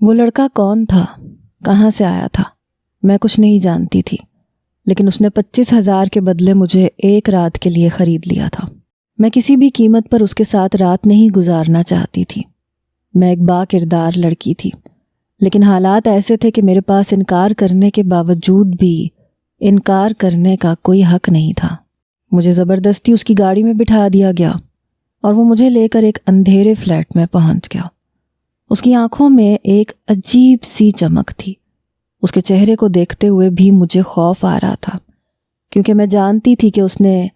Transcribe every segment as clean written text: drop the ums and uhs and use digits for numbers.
وہ لڑکا کون تھا، کہاں سے آیا تھا، میں کچھ نہیں جانتی تھی، لیکن اس نے 25,000 کے بدلے مجھے ایک رات کے لیے خرید لیا تھا۔ میں کسی بھی قیمت پر اس کے ساتھ رات نہیں گزارنا چاہتی تھی۔ میں ایک با کردار لڑکی تھی، لیکن حالات ایسے تھے کہ میرے پاس انکار کرنے کے باوجود بھی انکار کرنے کا کوئی حق نہیں تھا۔ مجھے زبردستی اس کی گاڑی میں بٹھا دیا گیا اور وہ مجھے لے کر ایک اندھیرے فلیٹ میں پہنچ گیا۔ اس کی آنکھوں میں ایک عجیب سی چمک تھی۔ اس کے چہرے کو دیکھتے ہوئے بھی مجھے خوف آ رہا تھا، کیونکہ میں جانتی تھی کہ اس نے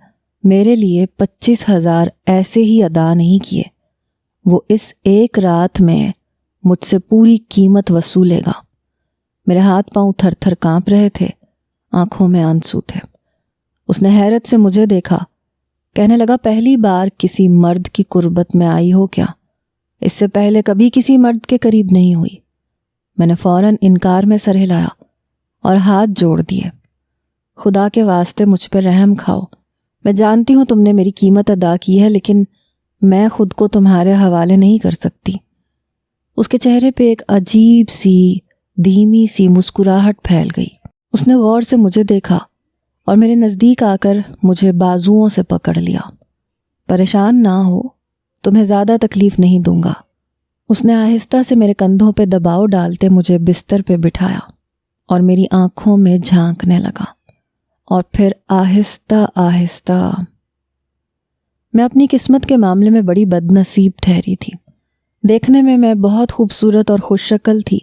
میرے لیے 25,000 ایسے ہی ادا نہیں کیے، وہ اس ایک رات میں مجھ سے پوری قیمت وصولے گا۔ میرے ہاتھ پاؤں تھر تھر کانپ رہے تھے، آنکھوں میں آنسو تھے۔ اس نے حیرت سے مجھے دیکھا، کہنے لگا، پہلی بار کسی مرد کی قربت میں آئی ہو کیا؟ اس سے پہلے کبھی کسی مرد کے قریب نہیں ہوئی۔ میں نے فوراً انکار میں سر ہلایا اور ہاتھ جوڑ دیے۔ خدا کے واسطے مجھ پہ رحم کھاؤ، میں جانتی ہوں تم نے میری قیمت ادا کی ہے، لیکن میں خود کو تمہارے حوالے نہیں کر سکتی۔ اس کے چہرے پہ ایک عجیب سی دھیمی سی مسکراہٹ پھیل گئی۔ اس نے غور سے مجھے دیکھا اور میرے نزدیک آ کر مجھے بازوؤں سے پکڑ لیا۔ پریشان نہ ہو، تمہیں زیادہ تکلیف نہیں دوں گا۔ اس نے آہستہ سے میرے کندھوں پہ دباؤ ڈالتے مجھے بستر پہ بٹھایا اور میری آنکھوں میں جھانکنے لگا، اور پھر آہستہ آہستہ۔ میں اپنی قسمت کے معاملے میں بڑی بد نصیب ٹھہری تھی۔ دیکھنے میں میں بہت خوبصورت اور خوش شکل تھی۔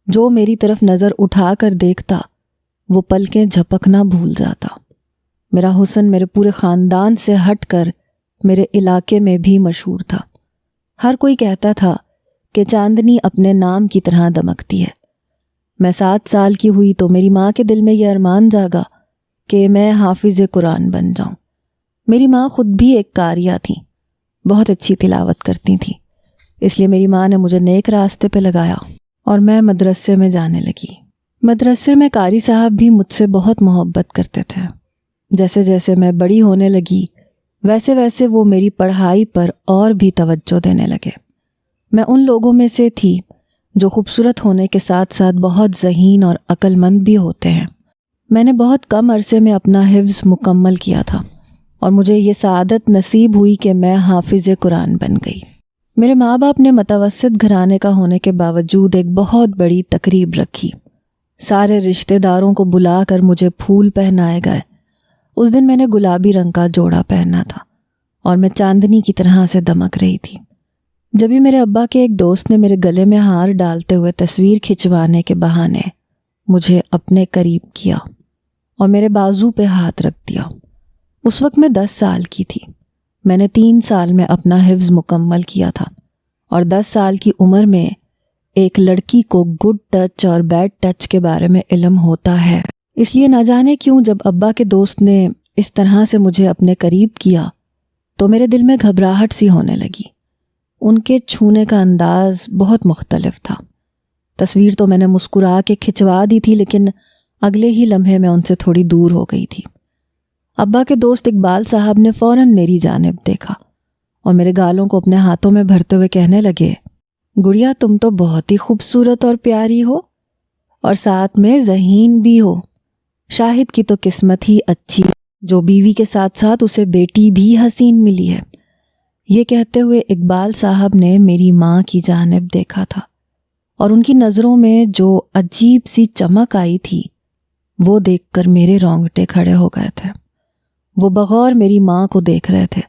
جو میری طرف نظر اٹھا کر دیکھتا وہ پلکیں جھپکنا بھول جاتا۔ میرا حسن میرے پورے خاندان سے ہٹ کر میرے علاقے میں بھی مشہور تھا۔ ہر کوئی کہتا تھا کہ چاندنی اپنے نام کی طرح دمکتی ہے۔ میں 7 سال کی ہوئی تو میری ماں کے دل میں یہ ارمان جاگا کہ میں حافظ قرآن بن جاؤں۔ میری ماں خود بھی ایک قاریہ تھیں، بہت اچھی تلاوت کرتی تھیں، اس لیے میری ماں نے مجھے نیک راستے پہ لگایا اور میں مدرسے میں جانے لگی۔ مدرسے میں قاری صاحب بھی مجھ سے بہت محبت کرتے تھے۔ جیسے جیسے میں بڑی ہونے لگی ویسے ویسے وہ میری پڑھائی پر اور بھی توجہ دینے لگے۔ میں ان لوگوں میں سے تھی جو خوبصورت ہونے کے ساتھ ساتھ بہت ذہین اور عقل مند بھی ہوتے ہیں۔ میں نے بہت کم عرصے میں اپنا حفظ مکمل کیا تھا اور مجھے یہ سعادت نصیب ہوئی کہ میں حافظ قرآن بن گئی۔ میرے ماں باپ نے متوسط گھرانے کا ہونے کے باوجود ایک بہت بڑی تقریب رکھی۔ سارے رشتہ داروں کو بلا کر مجھے پھول پہنائے گئے۔ اس دن میں نے گلابی رنگ کا جوڑا پہنا تھا اور میں چاندنی کی طرح سے دمک رہی تھی۔ جبھی میرے ابا کے ایک دوست نے میرے گلے میں ہار ڈالتے ہوئے تصویر کھنچوانے کے بہانے مجھے اپنے قریب کیا اور میرے بازو پہ ہاتھ رکھ دیا۔ اس وقت میں 10 سال کی تھی۔ میں نے 3 سال میں اپنا حفظ مکمل کیا تھا، اور 10 سال کی عمر میں ایک لڑکی کو گڈ ٹچ اور بیڈ ٹچ کے بارے میں علم ہوتا ہے۔ اس لیے نہ جانے کیوں جب ابا کے دوست نے اس طرح سے مجھے اپنے قریب کیا تو میرے دل میں گھبراہٹ سی ہونے لگی۔ ان کے چھونے کا انداز بہت مختلف تھا۔ تصویر تو میں نے مسکرا کے کھنچوا دی تھی، لیکن اگلے ہی لمحے میں ان سے تھوڑی دور ہو گئی تھی۔ ابا کے دوست اقبال صاحب نے فوراً میری جانب دیکھا اور میرے گالوں کو اپنے ہاتھوں میں بھرتے ہوئے کہنے لگے، گڑیا تم تو بہت ہی خوبصورت اور پیاری ہو، اور ساتھ میں ذہین بھی ہو۔ شاہد کی تو قسمت ہی اچھی جو بیوی کے ساتھ ساتھ اسے بیٹی بھی حسین ملی ہے۔ یہ کہتے ہوئے اقبال صاحب نے میری ماں کی جانب دیکھا تھا، اور ان کی نظروں میں جو عجیب سی چمک آئی تھی وہ دیکھ کر میرے رونگٹے کھڑے ہو گئے تھے۔ وہ بغور میری ماں کو دیکھ رہے تھے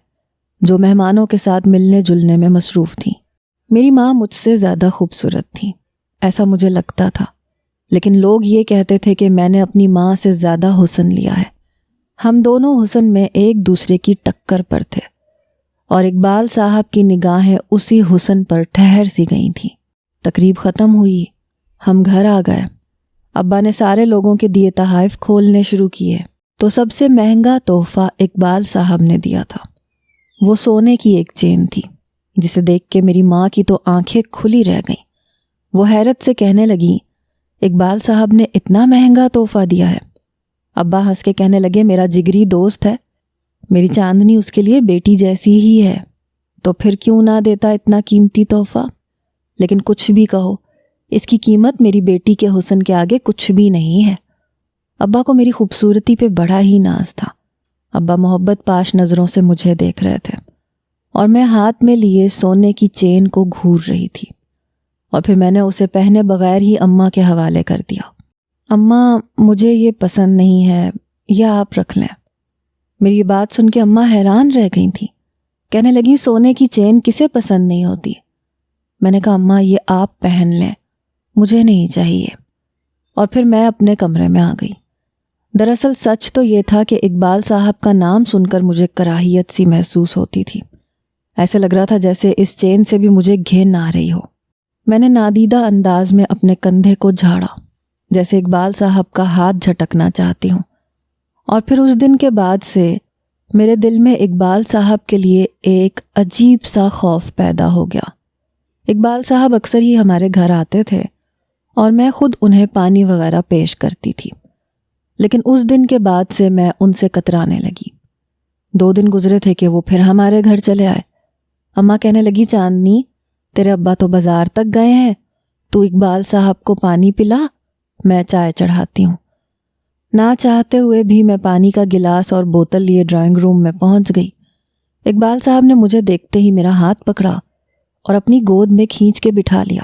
جو مہمانوں کے ساتھ ملنے جلنے میں مصروف تھیں۔ میری ماں مجھ سے زیادہ خوبصورت تھی، ایسا مجھے لگتا تھا، لیکن لوگ یہ کہتے تھے کہ میں نے اپنی ماں سے زیادہ حسن لیا ہے۔ ہم دونوں حسن میں ایک دوسرے کی ٹکر پر تھے، اور اقبال صاحب کی نگاہیں اسی حسن پر ٹھہر سی گئی تھیں۔ تقریب ختم ہوئی، ہم گھر آ گئے۔ ابا نے سارے لوگوں کے دیے تحائف کھولنے شروع کیے تو سب سے مہنگا تحفہ اقبال صاحب نے دیا تھا۔ وہ سونے کی ایک چین تھی، جسے دیکھ کے میری ماں کی تو آنکھیں کھلی رہ گئیں۔ وہ حیرت سے کہنے لگی، اقبال صاحب نے اتنا مہنگا تحفہ دیا ہے؟ ابا ہنس کے کہنے لگے، میرا جگری دوست ہے، میری چاندنی اس کے لیے بیٹی جیسی ہی ہے، تو پھر کیوں نہ دیتا اتنا قیمتی تحفہ؟ لیکن کچھ بھی کہو، اس کی قیمت میری بیٹی کے حسن کے آگے کچھ بھی نہیں ہے۔ ابا کو میری خوبصورتی پہ بڑا ہی ناز تھا۔ ابا محبت پاش نظروں سے مجھے دیکھ رہے تھے اور میں ہاتھ میں لیے سونے کی چین کو گھور رہی تھی، اور پھر میں نے اسے پہنے بغیر ہی اماں کے حوالے کر دیا۔ اماں مجھے یہ پسند نہیں ہے، یا آپ رکھ لیں۔ میری یہ بات سن کے اماں حیران رہ گئی تھیں، کہنے لگی سونے کی چین کسے پسند نہیں ہوتی؟ میں نے کہا اماں یہ آپ پہن لیں، مجھے نہیں چاہیے، اور پھر میں اپنے کمرے میں آ گئی۔ دراصل سچ تو یہ تھا کہ اقبال صاحب کا نام سن کر مجھے کراہیت سی محسوس ہوتی تھی۔ ایسے لگ رہا تھا جیسے اس چین سے بھی مجھے گھن آ رہی ہو۔ میں نے نادیدہ انداز میں اپنے کندھے کو جھاڑا، جیسے اقبال صاحب کا ہاتھ جھٹکنا چاہتی ہوں، اور پھر اس دن کے بعد سے میرے دل میں اقبال صاحب کے لیے ایک عجیب سا خوف پیدا ہو گیا۔ اقبال صاحب اکثر ہی ہمارے گھر آتے تھے اور میں خود انہیں پانی وغیرہ پیش کرتی تھی، لیکن اس دن کے بعد سے میں ان سے کترانے لگی۔ 2 دن گزرے تھے کہ وہ پھر ہمارے گھر چلے آئے۔ اماں کہنے لگی چاندنی تیرے ابا تو بازار تک گئے ہیں، تو اقبال صاحب کو پانی پلا، میں چائے چڑھاتی ہوں۔ نہ چاہتے ہوئے بھی میں پانی کا گلاس اور بوتل لیے ڈرائنگ روم میں پہنچ گئی۔ اقبال صاحب نے مجھے دیکھتے ہی میرا ہاتھ پکڑا اور اپنی گود میں کھینچ کے بٹھا لیا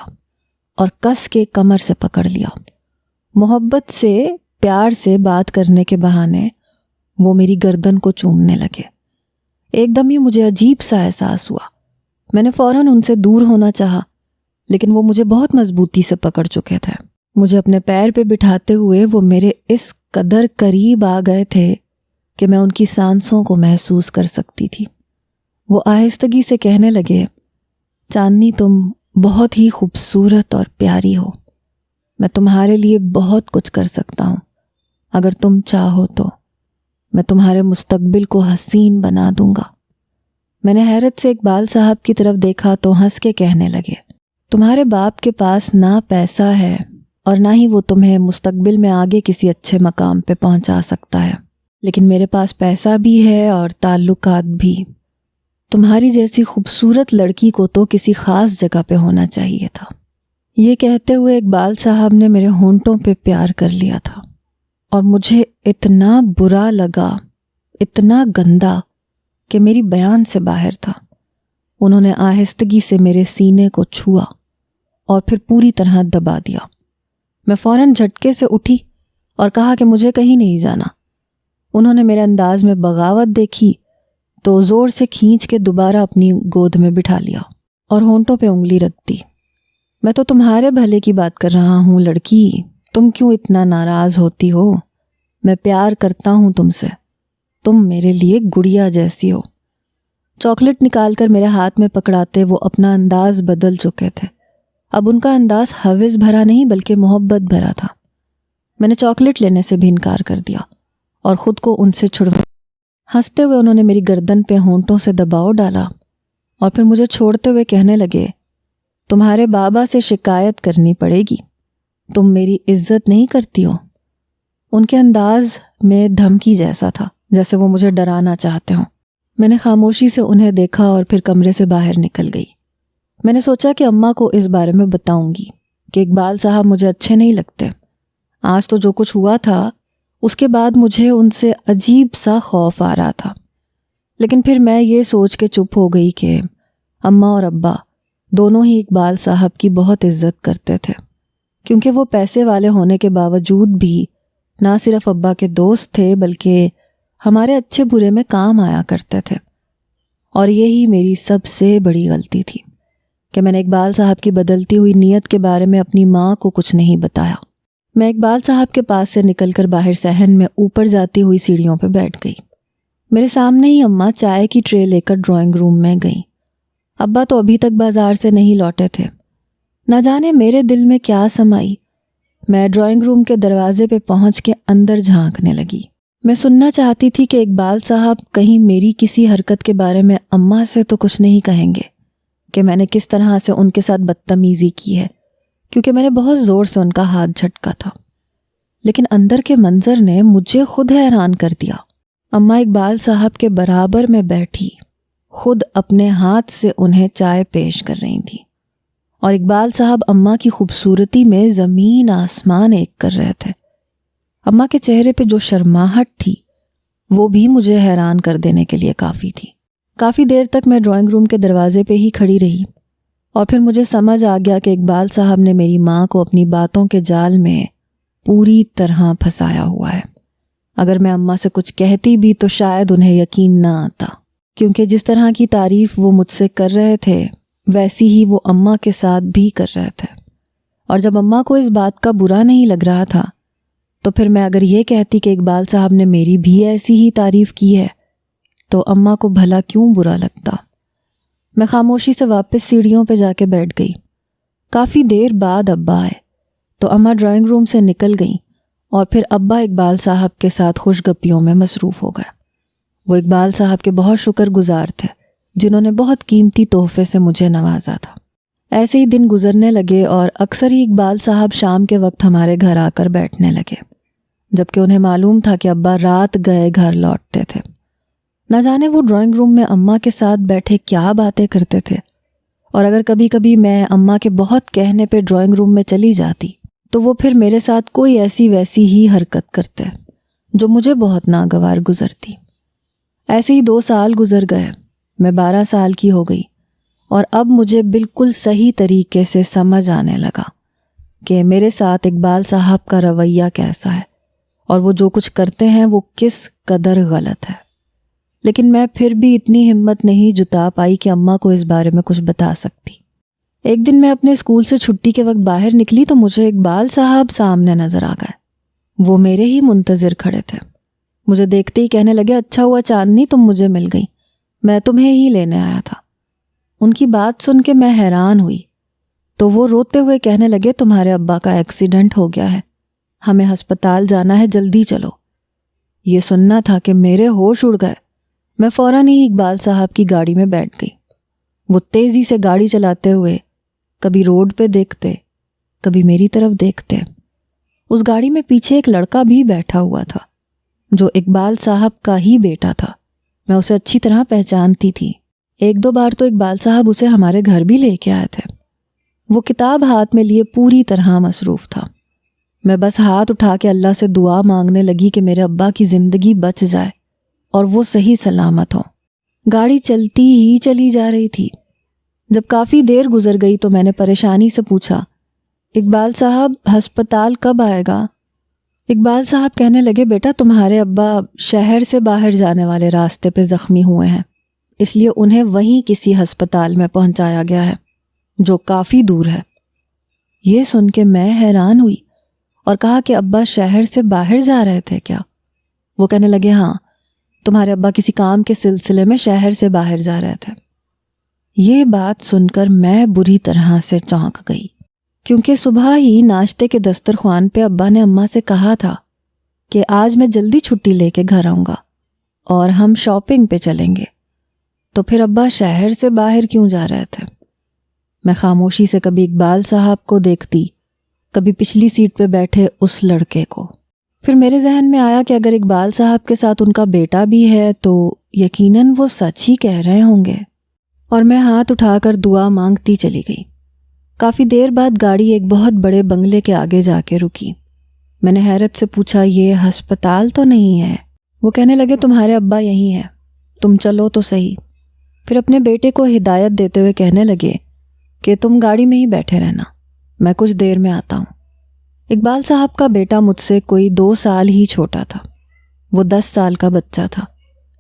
اور کس کے کمر سے پکڑ لیا۔ محبت سے، پیار سے بات کرنے کے بہانے وہ میری گردن کو چومنے لگے۔ ایک دم ہی مجھے عجیب سا احساس ہوا۔ میں نے فوراً ان سے دور ہونا چاہا، لیکن وہ مجھے بہت مضبوطی سے پکڑ چکے تھے۔ مجھے اپنے پیر پہ بٹھاتے ہوئے وہ میرے اس قدر قریب آ گئے تھے کہ میں ان کی سانسوں کو محسوس کر سکتی تھی۔ وہ آہستگی سے کہنے لگے، چاندنی تم بہت ہی خوبصورت اور پیاری ہو، میں تمہارے لیے بہت کچھ کر سکتا ہوں، اگر تم چاہو تو میں تمہارے مستقبل کو حسین بنا دوں گا۔ میں نے حیرت سے اقبال صاحب کی طرف دیکھا تو ہنس کے کہنے لگے، تمہارے باپ کے پاس نہ پیسہ ہے اور نہ ہی وہ تمہیں مستقبل میں آگے کسی اچھے مقام پہ پہنچا سکتا ہے، لیکن میرے پاس پیسہ بھی ہے اور تعلقات بھی۔ تمہاری جیسی خوبصورت لڑکی کو تو کسی خاص جگہ پہ ہونا چاہیے تھا۔ یہ کہتے ہوئے اقبال صاحب نے میرے ہونٹوں پہ پیار کر لیا تھا، اور مجھے اتنا برا لگا، اتنا گندا کہ میری بیان سے باہر تھا۔ انہوں نے آہستگی سے میرے سینے کو چھوا اور پھر پوری طرح دبا دیا۔ میں فوراً جھٹکے سے اٹھی اور کہا کہ مجھے کہیں نہیں جانا۔ انہوں نے میرے انداز میں بغاوت دیکھی تو زور سے کھینچ کے دوبارہ اپنی گود میں بٹھا لیا اور ہونٹوں پہ انگلی رکھ دی۔ میں تو تمہارے بھلے کی بات کر رہا ہوں لڑکی، تم کیوں اتنا ناراض ہوتی ہو؟ میں پیار کرتا ہوں تم سے، تم میرے لیے گڑیا جیسی ہو۔ چاکلیٹ نکال کر میرے ہاتھ میں پکڑاتے وہ اپنا انداز بدل چکے تھے۔ اب ان کا انداز حوث بھرا نہیں بلکہ محبت بھرا تھا۔ میں نے چاکلیٹ لینے سے بھی انکار کر دیا اور خود کو ان سے چھڑوا۔ ہنستے ہوئے انہوں نے میری گردن پہ ہونٹوں سے دباؤ ڈالا اور پھر مجھے چھوڑتے ہوئے کہنے لگے، تمہارے بابا سے شکایت کرنی پڑے گی، تم میری عزت نہیں کرتی ہو۔ ان کے انداز میں دھمکی جیسا تھا، جیسے وہ مجھے ڈرانا چاہتے ہوں۔ میں نے خاموشی سے انہیں دیکھا اور پھر کمرے سے باہر نکل گئی۔ میں نے سوچا کہ اماں کو اس بارے میں بتاؤں گی کہ اقبال صاحب مجھے اچھے نہیں لگتے۔ آج تو جو کچھ ہوا تھا اس کے بعد مجھے ان سے عجیب سا خوف آ رہا تھا، لیکن پھر میں یہ سوچ کے چپ ہو گئی کہ اماں اور ابا دونوں ہی اقبال صاحب کی بہت عزت کرتے تھے، کیونکہ وہ پیسے والے ہونے کے باوجود بھی نہ صرف ابا کے دوست تھے بلکہ ہمارے اچھے برے میں کام آیا کرتے تھے۔ اور یہی میری سب سے بڑی غلطی تھی کہ میں نے اقبال صاحب کی بدلتی ہوئی نیت کے بارے میں اپنی ماں کو کچھ نہیں بتایا۔ میں اقبال صاحب کے پاس سے نکل کر باہر صحن میں اوپر جاتی ہوئی سیڑھیوں پہ بیٹھ گئی۔ میرے سامنے ہی اماں چائے کی ٹرے لے کر ڈرائنگ روم میں گئیں۔ ابا تو ابھی تک بازار سے نہیں لوٹے تھے۔ نہ جانے میرے دل میں کیا سمائی، میں ڈرائنگ روم کے دروازے پہ پہنچ کے اندر جھانکنے لگی۔ میں سننا چاہتی تھی کہ اقبال صاحب کہیں میری کسی حرکت کے بارے میں اماں سے تو کچھ نہیں کہیں گے کہ میں نے کس طرح سے ان کے ساتھ بدتمیزی کی ہے، کیونکہ میں نے بہت زور سے ان کا ہاتھ جھٹکا تھا۔ لیکن اندر کے منظر نے مجھے خود حیران کر دیا۔ اماں اقبال صاحب کے برابر میں بیٹھی خود اپنے ہاتھ سے انہیں چائے پیش کر رہی تھی، اور اقبال صاحب اماں کی خوبصورتی میں زمین آسمان ایک کر رہے تھے۔ اماں کے چہرے پہ جو شرماہٹ تھی وہ بھی مجھے حیران کر دینے کے لیے کافی تھی۔ کافی دیر تک میں ڈرائنگ روم کے دروازے پہ ہی کھڑی رہی اور پھر مجھے سمجھ آ گیا کہ اقبال صاحب نے میری ماں کو اپنی باتوں کے جال میں پوری طرح پھنسایا ہوا ہے۔ اگر میں اماں سے کچھ کہتی بھی تو شاید انہیں یقین نہ آتا، کیونکہ جس طرح کی تعریف وہ مجھ سے کر رہے تھے ویسی ہی وہ اماں کے ساتھ بھی کر رہے تھے۔ اور جب اماں کو اس بات کا برا نہیں لگ رہا تھا تو پھر میں اگر یہ کہتی کہ اقبال صاحب نے میری بھی ایسی ہی تعریف کی ہے تو اماں کو بھلا کیوں برا لگتا۔ میں خاموشی سے واپس سیڑھیوں پہ جا کے بیٹھ گئی۔ کافی دیر بعد ابا آئے تو اماں ڈرائنگ روم سے نکل گئیں اور پھر ابا اقبال صاحب کے ساتھ خوش گپیوں میں مصروف ہو گئے۔ وہ اقبال صاحب کے بہت شکر گزار تھے جنہوں نے بہت قیمتی تحفے سے مجھے نوازا تھا۔ ایسے ہی دن گزرنے لگے اور اکثر ہی اقبال صاحب شام کے وقت ہمارے گھر آ کر بیٹھنے لگے، جبکہ انہیں معلوم تھا کہ ابا رات گئے گھر لوٹتے تھے۔ نہ جانے وہ ڈرائنگ روم میں اماں کے ساتھ بیٹھے کیا باتیں کرتے تھے، اور اگر کبھی کبھی میں اماں کے بہت کہنے پہ ڈرائنگ روم میں چلی جاتی تو وہ پھر میرے ساتھ کوئی ایسی ویسی ہی حرکت کرتے جو مجھے بہت ناگوار گزرتی۔ ایسے ہی 2 سال گزر گئے، میں 12 سال کی ہو گئی اور اب مجھے بالکل صحیح طریقے سے سمجھ آنے لگا کہ میرے ساتھ اقبال صاحب کا رویہ کیسا ہے اور وہ جو کچھ کرتے ہیں وہ کس قدر غلط ہے۔ لیکن میں پھر بھی اتنی ہمت نہیں جتا پائی کہ اماں کو اس بارے میں کچھ بتا سکتی۔ ایک دن میں اپنے اسکول سے چھٹی کے وقت باہر نکلی تو مجھے اقبال صاحب سامنے نظر آ گئے۔ وہ میرے ہی منتظر کھڑے تھے۔ مجھے دیکھتے ہی کہنے لگے، اچھا ہوا چاندنی تم مجھے مل گئی، میں تمہیں ہی لینے آیا تھا۔ ان کی بات سن کے میں حیران ہوئی تو وہ روتے ہوئے کہنے لگے، تمہارے ابا کا ایکسیڈنٹ ہو گیا ہے، ہمیں ہسپتال جانا ہے، جلدی چلو۔ یہ سننا تھا کہ میرے ہوش اڑ گئے۔ میں فوراً ہی اقبال صاحب کی گاڑی میں بیٹھ گئی۔ وہ تیزی سے گاڑی چلاتے ہوئے کبھی روڈ پہ دیکھتے، کبھی میری طرف دیکھتے۔ اس گاڑی میں پیچھے ایک لڑکا بھی بیٹھا ہوا تھا جو اقبال صاحب کا ہی بیٹا تھا۔ میں اسے اچھی طرح پہچانتی تھی۔ 1-2 بار تو اقبال صاحب اسے ہمارے گھر بھی لے کے آئے تھے۔ وہ کتاب ہاتھ میں لیے پوری طرح مصروف تھا۔ میں بس ہاتھ اٹھا کے اللہ سے دعا مانگنے لگی کہ میرے ابا کی زندگی بچ جائے اور وہ صحیح سلامت ہوں۔ گاڑی چلتی ہی چلی جا رہی تھی۔ جب کافی دیر گزر گئی تو میں نے پریشانی سے پوچھا، اقبال صاحب ہسپتال کب آئے گا؟ اقبال صاحب کہنے لگے، بیٹا تمہارے ابا شہر سے باہر جانے والے راستے پہ زخمی ہوئے ہیں، اس لیے انہیں وہیں کسی ہسپتال میں پہنچایا گیا ہے جو کافی دور ہے۔ یہ سن کے میں حیران ہوئی اور کہا کہ ابا شہر سے باہر جا رہے تھے کیا؟ وہ کہنے لگے، ہاں، تمہارے ابا کسی کام کے سلسلے میں شہر سے باہر جا رہے تھے۔ یہ بات سن کر میں بری طرح سے چونک گئی، کیونکہ صبح ہی ناشتے کے دسترخوان پہ ابا نے اماں سے کہا تھا کہ آج میں جلدی چھٹی لے کے گھر آؤں گا اور ہم شاپنگ پہ چلیں گے، تو پھر ابا شہر سے باہر کیوں جا رہے تھے؟ میں خاموشی سے کبھی اقبال صاحب کو دیکھتی، کبھی پچھلی سیٹ پہ بیٹھے اس لڑکے کو۔ پھر میرے ذہن میں آیا کہ اگر اقبال صاحب کے ساتھ ان کا بیٹا بھی ہے تو یقیناً وہ سچ ہی کہہ رہے ہوں گے، اور میں ہاتھ اٹھا کر دعا مانگتی چلی گئی۔ کافی دیر بعد گاڑی ایک بہت بڑے بنگلے کے آگے جا کے رکی۔ میں نے حیرت سے پوچھا، یہ ہسپتال تو نہیں ہے؟ وہ کہنے لگے، تمہارے ابا یہیں ہیں، تم چلو تو صحیح۔ پھر اپنے بیٹے کو ہدایت دیتے ہوئے کہنے لگے کہ تم گاڑی میں ہی بیٹھے رہنا، میں کچھ دیر میں آتا ہوں۔ اقبال صاحب کا بیٹا مجھ سے کوئی 2 سال ہی چھوٹا تھا۔ وہ 10 سال کا بچہ تھا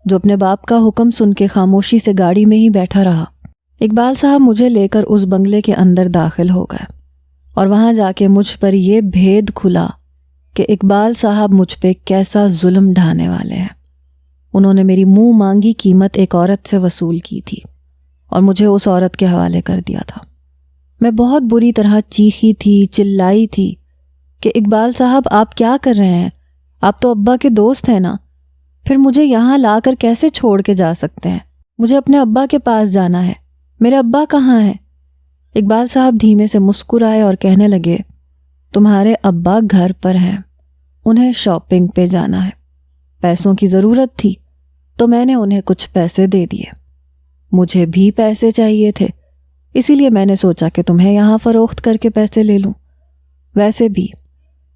جو اپنے باپ کا حکم سن کے خاموشی سے گاڑی میں ہی بیٹھا رہا۔ اقبال صاحب مجھے لے کر اس بنگلے کے اندر داخل ہو گئے اور وہاں جا کے مجھ پر یہ بھید کھلا کہ اقبال صاحب مجھ پہ کیسا ظلم ڈھانے والے ہیں۔ انہوں نے میری منہ مانگی قیمت ایک عورت سے وصول کی تھی اور مجھے اس عورت کے حوالے کر دیا تھا۔ میں بہت بری طرح چیخی تھی، چلائی تھی کہ اقبال صاحب آپ کیا کر رہے ہیں؟ آپ تو ابا کے دوست ہیں نا، پھر مجھے یہاں لا کر کیسے چھوڑ کے جا سکتے ہیں؟ مجھے اپنے ابا کے پاس جانا ہے، میرے ابا کہاں ہیں؟ اقبال صاحب دھیمے سے مسکرائے اور کہنے لگے، تمہارے ابا گھر پر ہیں، انہیں شاپنگ پہ جانا ہے، پیسوں کی ضرورت تھی تو میں نے انہیں کچھ پیسے دے دیے، مجھے بھی پیسے چاہیے تھے اسی لیے میں نے سوچا کہ تمہیں یہاں فروخت کر کے پیسے لے لوں۔ ویسے بھی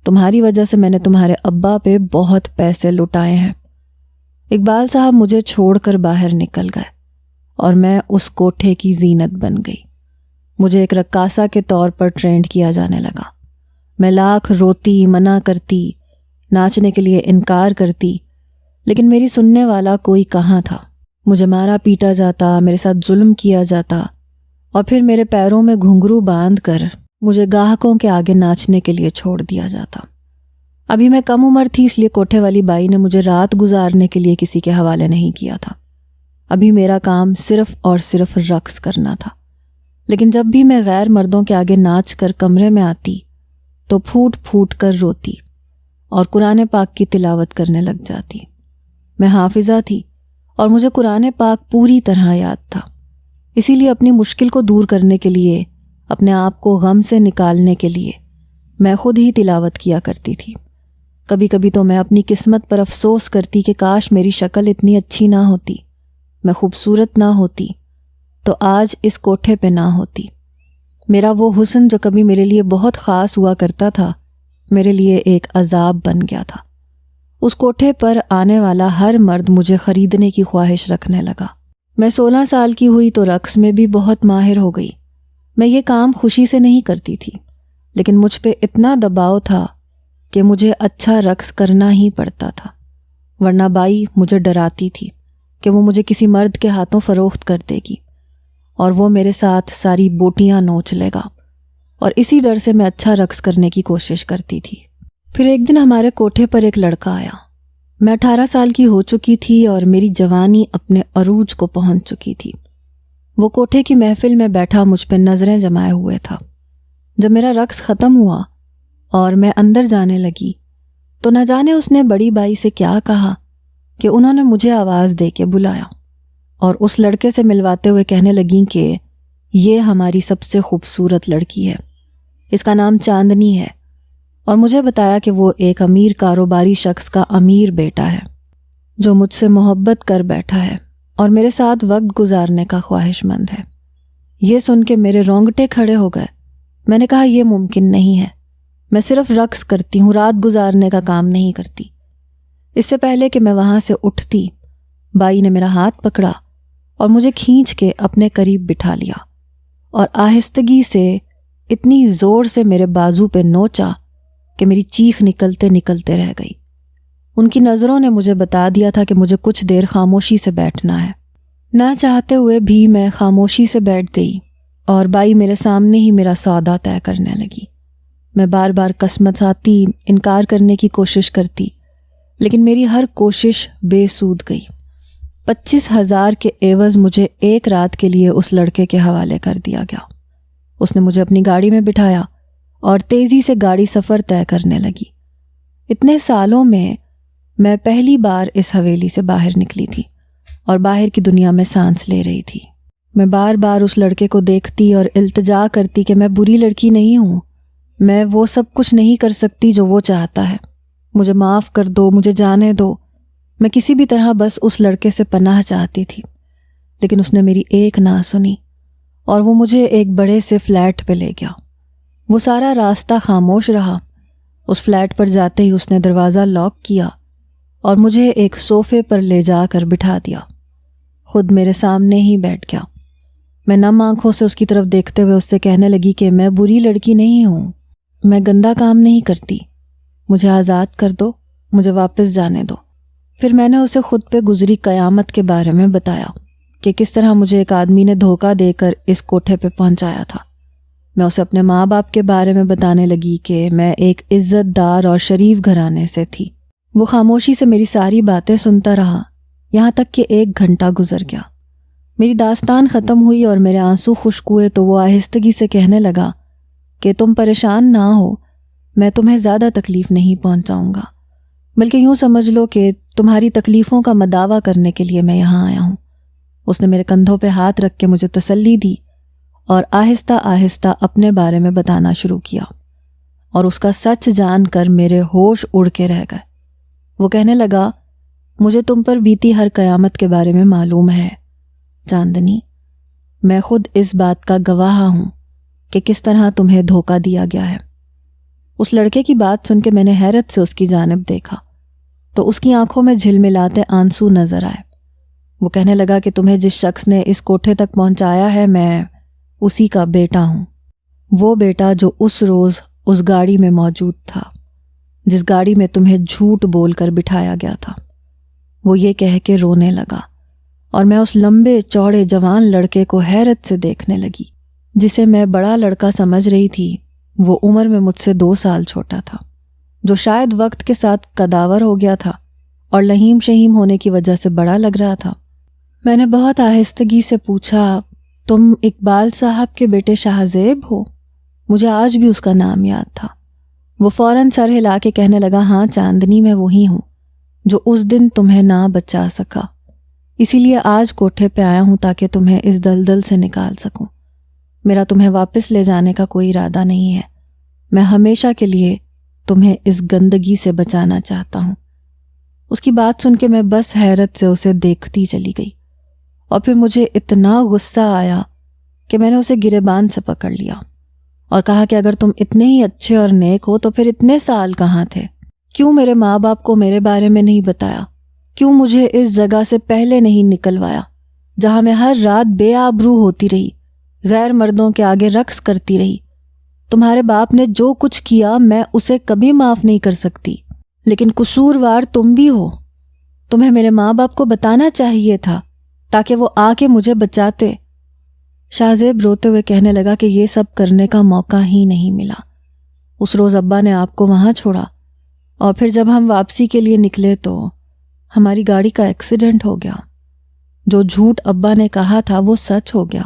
تمہاری وجہ سے میں نے تمہارے ابا پہ بہت پیسے لٹائے ہیں۔ اقبال صاحب مجھے چھوڑ کر باہر نکل گئے اور میں اس کوٹھے کی زینت بن گئی۔ مجھے ایک رقاصہ کے طور پر ٹرینڈ کیا جانے لگا۔ میں لاکھ روتی، منع کرتی، ناچنے کے لیے انکار کرتی، لیکن میری سننے والا کوئی کہاں تھا۔ مجھے مارا پیٹا جاتا، میرے ساتھ ظلم کیا جاتا، اور پھر میرے پیروں میں گھنگرو باندھ کر مجھے گاہکوں کے آگے ناچنے کے لیے چھوڑ دیا جاتا۔ ابھی میں کم عمر تھی، اس لیے کوٹھے والی بائی نے مجھے رات گزارنے کے لیے کسی کے حوالے نہیں کیا تھا۔ ابھی میرا کام صرف اور صرف رقص کرنا تھا، لیکن جب بھی میں غیر مردوں کے آگے ناچ کر کمرے میں آتی تو پھوٹ پھوٹ کر روتی اور قرآن پاک کی تلاوت کرنے لگ جاتی۔ میں حافظہ تھی اور مجھے قرآن پاک پوری طرح یاد تھا، اسی لیے اپنی مشکل کو دور کرنے کے لیے، اپنے آپ کو غم سے نکالنے کے لیے میں خود ہی تلاوت کیا کرتی تھی۔ کبھی کبھی تو میں اپنی قسمت پر افسوس کرتی کہ کاش میری شکل اتنی اچھی نہ ہوتی، میں خوبصورت نہ ہوتی تو آج اس کوٹھے پہ نہ ہوتی۔ میرا وہ حسن جو کبھی میرے لیے بہت خاص ہوا کرتا تھا، میرے لیے ایک عذاب بن گیا تھا۔ اس کوٹھے پر آنے والا ہر مرد مجھے خریدنے کی خواہش رکھنے لگا۔ میں 16 سال کی ہوئی تو رقص میں بھی بہت ماہر ہو گئی۔ میں یہ کام خوشی سے نہیں کرتی تھی، لیکن مجھ پہ اتنا دباؤ تھا کہ مجھے اچھا رقص کرنا ہی پڑتا تھا، ورنہ بائی مجھے ڈراتی تھی کہ وہ مجھے کسی مرد کے ہاتھوں فروخت کر دے گی اور وہ میرے ساتھ ساری بوٹیاں نوچ لے گا، اور اسی ڈر سے میں اچھا رقص کرنے کی کوشش کرتی تھی۔ پھر ایک دن ہمارے کوٹھے پر ایک لڑکا آیا۔ میں 18 سال کی ہو چکی تھی اور میری جوانی اپنے عروج کو پہنچ چکی تھی۔ وہ کوٹھے کی محفل میں بیٹھا مجھ پہ نظریں جمائے ہوئے تھا۔ جب میرا رقص ختم ہوا اور میں اندر جانے لگی تو نہ جانے اس نے بڑی بائی سے کیا کہا کہ انہوں نے مجھے آواز دے کے بلایا اور اس لڑکے سے ملواتے ہوئے کہنے لگیں کہ یہ ہماری سب سے خوبصورت لڑکی ہے، اس کا نام چاندنی ہے، اور مجھے بتایا کہ وہ ایک امیر کاروباری شخص کا امیر بیٹا ہے جو مجھ سے محبت کر بیٹھا ہے اور میرے ساتھ وقت گزارنے کا خواہش مند ہے۔ یہ سن کے میرے رونگٹے کھڑے ہو گئے۔ میں نے کہا یہ ممکن نہیں ہے، میں صرف رقص کرتی ہوں، رات گزارنے کا کام نہیں کرتی۔ اس سے پہلے کہ میں وہاں سے اٹھتی، بائی نے میرا ہاتھ پکڑا اور مجھے کھینچ کے اپنے قریب بٹھا لیا اور آہستگی سے اتنی زور سے میرے بازو پہ نوچا کہ میری چیخ نکلتے نکلتے رہ گئی۔ ان کی نظروں نے مجھے بتا دیا تھا کہ مجھے کچھ دیر خاموشی سے بیٹھنا ہے۔ نہ چاہتے ہوئے بھی میں خاموشی سے بیٹھ گئی اور بائی میرے سامنے ہی میرا سودا طے کرنے لگی۔ میں بار بار قسمساتی، انکار کرنے کی کوشش کرتی، لیکن میری ہر کوشش بے سود گئی۔ 25,000 کے عوض مجھے ایک رات کے لیے اس لڑکے کے حوالے کر دیا گیا۔ اس نے مجھے اپنی گاڑی میں بٹھایا اور تیزی سے گاڑی سفر طے کرنے لگی۔ اتنے سالوں میں پہلی بار اس حویلی سے باہر نکلی تھی اور باہر کی دنیا میں سانس لے رہی تھی۔ میں بار بار اس لڑکے کو دیکھتی اور التجا کرتی کہ میں بری لڑکی نہیں ہوں، میں وہ سب کچھ نہیں کر سکتی جو وہ چاہتا ہے، مجھے معاف کر دو، مجھے جانے دو۔ میں کسی بھی طرح بس اس لڑکے سے پناہ چاہتی تھی، لیکن اس نے میری ایک نہ سنی اور وہ مجھے ایک بڑے سے فلیٹ پہ لے گیا۔ وہ سارا راستہ خاموش رہا۔ اس فلیٹ پر جاتے ہی اس نے دروازہ لاک کیا اور مجھے ایک صوفے پر لے جا کر بٹھا دیا، خود میرے سامنے ہی بیٹھ گیا۔ میں نم آنکھوں سے اس کی طرف دیکھتے ہوئے اس سے کہنے لگی کہ میں بری لڑکی نہیں ہوں، میں گندا کام نہیں کرتی، مجھے آزاد کر دو، مجھے واپس جانے دو۔ پھر میں نے اسے خود پہ گزری قیامت کے بارے میں بتایا کہ کس طرح مجھے ایک آدمی نے دھوکہ دے کر اس کوٹھے پہ پہنچایا تھا۔ میں اسے اپنے ماں باپ کے بارے میں بتانے لگی کہ میں ایک عزت دار اور شریف گھرانے سے تھی۔ وہ خاموشی سے میری ساری باتیں سنتا رہا، یہاں تک کہ 1 گھنٹہ گزر گیا۔ میری داستان ختم ہوئی اور میرے آنسو خشک ہوئے تو وہ آہستگی سے کہنے لگا کہ تم پریشان نہ ہو، میں تمہیں زیادہ تکلیف نہیں پہنچاؤں گا، بلکہ یوں سمجھ لو کہ تمہاری تکلیفوں کا مداوع کرنے کے لیے میں یہاں آیا ہوں۔ اس نے میرے کندھوں پہ ہاتھ رکھ کے مجھے تسلی دی اور آہستہ آہستہ اپنے بارے میں بتانا شروع کیا، اور اس کا سچ جان کر میرے ہوش اڑ کے رہ گئے۔ وہ کہنے لگا، مجھے تم پر بیتی ہر قیامت کے بارے میں معلوم ہے چاندنی، میں خود اس بات کا گواہ ہوں کہ کس طرح تمہیں دھوکہ دیا گیا ہے۔ اس لڑکے کی بات سن کے میں نے حیرت سے اس کی جانب دیکھا تو اس کی آنکھوں میں جھلملاتے آنسو نظر آئے۔ وہ کہنے لگا کہ تمہیں جس شخص نے اس کوٹھے تک پہنچایا ہے میں اسی کا بیٹا ہوں، وہ بیٹا جو اس روز اس گاڑی میں موجود تھا جس گاڑی میں تمہیں جھوٹ بول کر بٹھایا گیا تھا۔ وہ یہ کہہ کے رونے لگا اور میں اس لمبے چوڑے جوان لڑکے کو حیرت سے دیکھنے لگی جسے میں بڑا لڑکا سمجھ رہی تھی۔ وہ عمر میں مجھ سے 2 سال چھوٹا تھا، جو شاید وقت کے ساتھ قداور ہو گیا تھا اور لہیم شہیم ہونے کی وجہ سے بڑا لگ رہا تھا۔ میں نے بہت آہستگی سے پوچھا، تم اقبال صاحب کے بیٹے شاہ زیب ہو؟ مجھے آج بھی اس کا نام یاد تھا۔ وہ فوراً سر ہلا کے کہنے لگا، ہاں چاندنی، میں وہی ہوں جو اس دن تمہیں نہ بچا سکا، اسی لیے آج کوٹھے پہ آیا ہوں تاکہ تمہیں اس دلدل سے نکال سکوں۔ میرا تمہیں واپس لے جانے کا کوئی ارادہ نہیں ہے، میں ہمیشہ کے لیے تمہیں اس گندگی سے بچانا چاہتا ہوں۔ اس کی بات سن کے میں بس حیرت سے اسے دیکھتی چلی گئی اور پھر مجھے اتنا غصہ آیا کہ میں نے اسے گریبان سے پکڑ لیا اور کہا کہ اگر تم اتنے ہی اچھے اور نیک ہو تو پھر اتنے سال کہاں تھے؟ کیوں میرے ماں باپ کو میرے بارے میں نہیں بتایا؟ کیوں مجھے اس جگہ سے پہلے نہیں نکلوایا جہاں میں ہر رات بے آبرو ہوتی رہی، غیر مردوں کے آگے رقص کرتی رہی؟ تمہارے باپ نے جو کچھ کیا میں اسے کبھی معاف نہیں کر سکتی، لیکن قصوروار تم بھی ہو۔ تمہیں میرے ماں باپ کو بتانا چاہیے تھا تاکہ وہ آ کے مجھے بچاتے۔ شاہ زیب روتے ہوئے کہنے لگا کہ یہ سب کرنے کا موقع ہی نہیں ملا۔ اس روز ابا نے آپ کو وہاں چھوڑا اور پھر جب ہم واپسی کے لیے نکلے تو ہماری گاڑی کا ایکسیڈنٹ ہو گیا۔ جو جھوٹ ابا نے کہا تھا وہ سچ ہو گیا،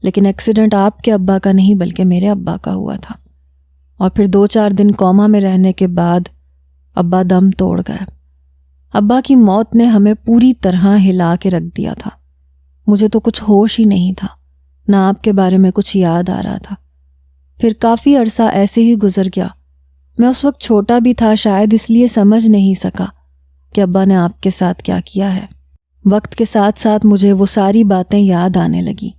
لیکن ایکسیڈنٹ آپ کے ابا کا نہیں بلکہ میرے ابا کا ہوا تھا۔ اور پھر 2-4 دن کوما میں رہنے کے بعد ابا دم توڑ گئے۔ ابا کی موت نے ہمیں پوری طرح ہلا کے رکھ دیا تھا۔ مجھے تو کچھ ہوش ہی نہیں تھا، نہ آپ کے بارے میں کچھ یاد آ رہا تھا۔ پھر کافی عرصہ ایسے ہی گزر گیا۔ میں اس وقت چھوٹا بھی تھا، شاید اس لیے سمجھ نہیں سکا کہ ابا نے آپ کے ساتھ کیا کیا ہے۔ وقت کے ساتھ ساتھ مجھے وہ ساری باتیں یاد آنے لگی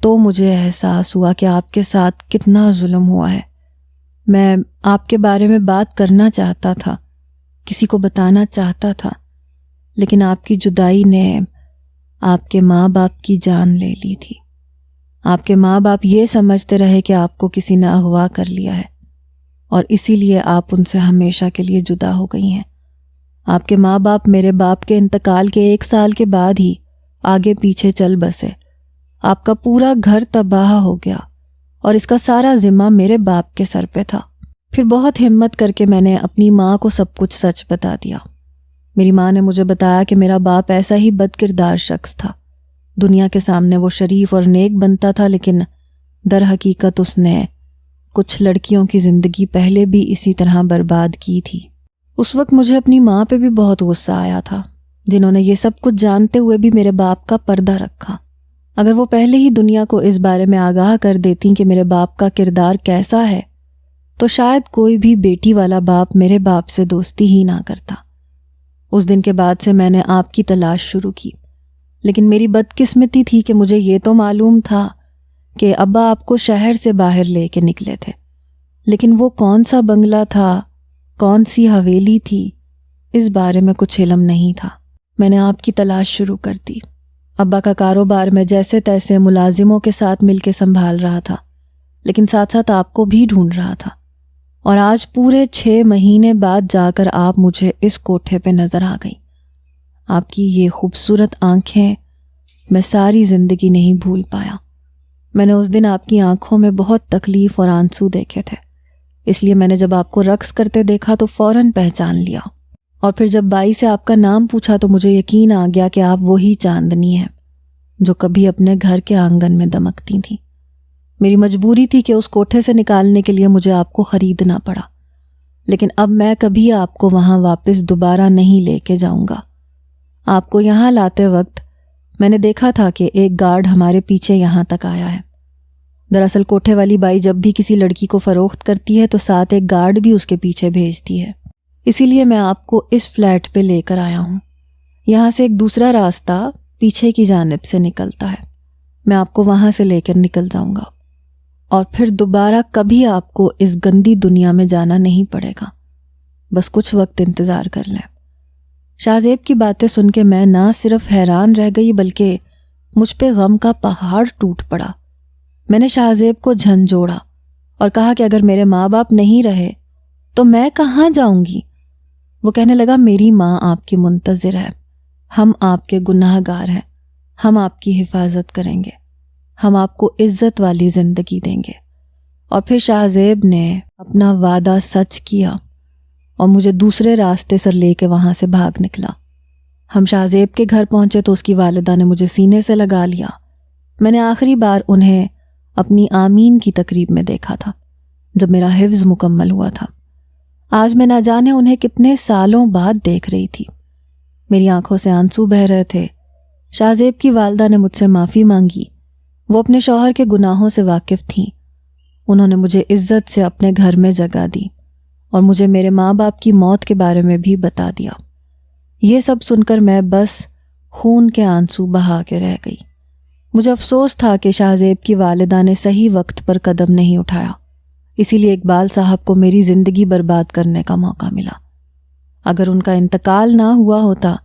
تو مجھے احساس ہوا کہ آپ کے ساتھ کتنا ظلم ہوا ہے۔ میں آپ کے بارے میں بات کرنا چاہتا تھا، کسی کو بتانا چاہتا تھا، لیکن آپ کی جدائی نے آپ کے ماں باپ کی جان لے لی تھی۔ آپ کے ماں باپ یہ سمجھتے رہے کہ آپ کو کسی نے اغوا کر لیا ہے اور اسی لیے آپ ان سے ہمیشہ کے لیے جدا ہو گئی ہیں۔ آپ کے ماں باپ میرے باپ کے انتقال کے 1 سال کے بعد ہی آگے پیچھے چل بسے۔ آپ کا پورا گھر تباہ ہو گیا اور اس کا سارا ذمہ میرے باپ کے سر پہ تھا۔ پھر بہت ہمت کر کے میں نے اپنی ماں کو سب کچھ سچ بتا دیا۔ میری ماں نے مجھے بتایا کہ میرا باپ ایسا ہی بد کردار شخص تھا۔ دنیا کے سامنے وہ شریف اور نیک بنتا تھا، لیکن در حقیقت اس نے کچھ لڑکیوں کی زندگی پہلے بھی اسی طرح برباد کی تھی۔ اس وقت مجھے اپنی ماں پہ بھی بہت غصہ آیا تھا، جنہوں نے یہ سب کچھ جانتے ہوئے بھی میرے باپ کا پردہ رکھا۔ اگر وہ پہلے ہی دنیا کو اس بارے میں آگاہ کر دیتی کہ میرے باپ کا کردار کیسا ہے تو شاید کوئی بھی بیٹی والا باپ میرے باپ سے دوستی ہی نہ کرتا۔ اس دن کے بعد سے میں نے آپ کی تلاش شروع کی، لیکن میری بدقسمتی تھی کہ مجھے یہ تو معلوم تھا کہ ابا آپ کو شہر سے باہر لے کے نکلے تھے، لیکن وہ کون سا بنگلہ تھا، کون سی حویلی تھی، اس بارے میں کچھ علم نہیں تھا۔ میں نے آپ کی تلاش شروع کر دی۔ ابا کا کاروبار میں جیسے تیسے ملازموں کے ساتھ مل کے سنبھال رہا تھا، لیکن ساتھ ساتھ آپ کو بھی ڈھونڈ رہا تھا، اور آج پورے 6 مہینے بعد جا کر آپ مجھے اس کوٹھے پہ نظر آ گئی۔ آپ کی یہ خوبصورت آنکھیں میں ساری زندگی نہیں بھول پایا۔ میں نے اس دن آپ کی آنکھوں میں بہت تکلیف اور آنسو دیکھے تھے، اس لیے میں نے جب آپ کو رقص کرتے دیکھا تو فوراً پہچان لیا، اور پھر جب بائی سے آپ کا نام پوچھا تو مجھے یقین آ گیا کہ آپ وہی چاندنی ہیں جو کبھی اپنے گھر کے آنگن میں دمکتی تھیں۔ میری مجبوری تھی کہ اس کوٹھے سے نکالنے کے لیے مجھے آپ کو خریدنا پڑا، لیکن اب میں کبھی آپ کو وہاں واپس دوبارہ نہیں لے کے جاؤں گا۔ آپ کو یہاں لاتے وقت میں نے دیکھا تھا کہ ایک گارڈ ہمارے پیچھے یہاں تک آیا ہے۔ دراصل کوٹھے والی بائی جب بھی کسی لڑکی کو فروخت کرتی ہے تو ساتھ ایک گارڈ بھی اس کے پیچھے بھیجتی ہے، اسی لیے میں آپ کو اس فلیٹ پہ لے کر آیا ہوں۔ یہاں سے ایک دوسرا راستہ پیچھے کی جانب سے نکلتا ہے۔ میں آپ کو وہاں سے لے کر نکل جاؤں گا اور پھر دوبارہ کبھی آپ کو اس گندی دنیا میں جانا نہیں پڑے گا. بس کچھ وقت انتظار کر لیں. شاہ زیب کی باتیں سن کے میں نہ صرف حیران رہ گئی بلکہ مجھ پہ غم کا پہاڑ ٹوٹ پڑا. میں نے شاہ زیب کو جھنجھوڑا اور کہا کہ اگر میرے ماں باپ نہیں رہے تو میں کہاں جاؤں گی. وہ کہنے لگا میری ماں آپ کی منتظر ہے، ہم آپ کے گناہ گار ہیں، ہم آپ کی حفاظت کریں گے، ہم آپ کو عزت والی زندگی دیں گے. اور پھر شاہ زیب نے اپنا وعدہ سچ کیا اور مجھے دوسرے راستے سے لے کے وہاں سے بھاگ نکلا. ہم شاہ زیب کے گھر پہنچے تو اس کی والدہ نے مجھے سینے سے لگا لیا. میں نے آخری بار انہیں اپنی آمین کی تقریب میں دیکھا تھا جب میرا حفظ مکمل ہوا تھا. آج میں نہ جانے انہیں کتنے سالوں بعد دیکھ رہی تھی. میری آنکھوں سے آنسو بہہ رہے تھے. شاہ زیب کی والدہ نے مجھ سے معافی مانگی. وہ اپنے شوہر کے گناہوں سے واقف تھیں. انہوں نے مجھے عزت سے اپنے گھر میں جگہ دی اور مجھے میرے ماں باپ کی موت کے بارے میں بھی بتا دیا. یہ سب سن کر میں بس خون کے آنسو بہا کے رہ گئی. مجھے افسوس تھا کہ شاہ زیب کی والدہ نے صحیح وقت پر قدم نہیں اٹھایا، اسی لیے اقبال صاحب کو میری زندگی برباد کرنے کا موقع ملا. اگر ان کا انتقال نہ ہوا ہوتا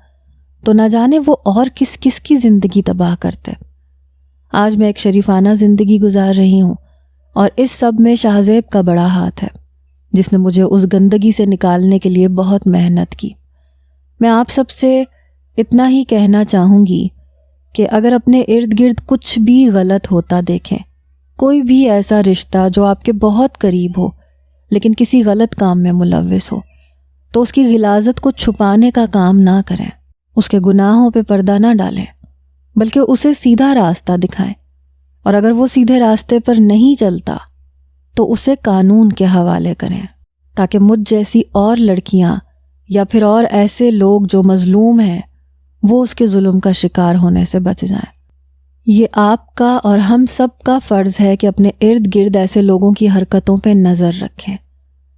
تو نہ جانے وہ اور کس کس کی زندگی تباہ کرتے. آج میں ایک شریفانہ زندگی گزار رہی ہوں اور اس سب میں شاہ زیب کا بڑا ہاتھ ہے جس نے مجھے اس گندگی سے نکالنے کے لیے بہت محنت کی. میں آپ سب سے اتنا ہی کہنا چاہوں گی کہ اگر اپنے ارد گرد کچھ بھی غلط ہوتا دیکھیں، کوئی بھی ایسا رشتہ جو آپ کے بہت قریب ہو لیکن کسی غلط کام میں ملوث ہو، تو اس کی غلاظت کو چھپانے کا کام نہ کریں، اس کے گناہوں پہ پردہ نہ ڈالیں، بلکہ اسے سیدھا راستہ دکھائیں. اور اگر وہ سیدھے راستے پر نہیں چلتا تو اسے قانون کے حوالے کریں تاکہ مجھ جیسی اور لڑکیاں یا پھر اور ایسے لوگ جو مظلوم ہیں وہ اس کے ظلم کا شکار ہونے سے بچ جائیں. یہ آپ کا اور ہم سب کا فرض ہے کہ اپنے ارد گرد ایسے لوگوں کی حرکتوں پہ نظر رکھیں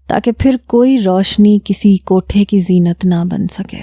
تاکہ پھر کوئی روشنی کسی کوٹھے کی زینت نہ بن سکے.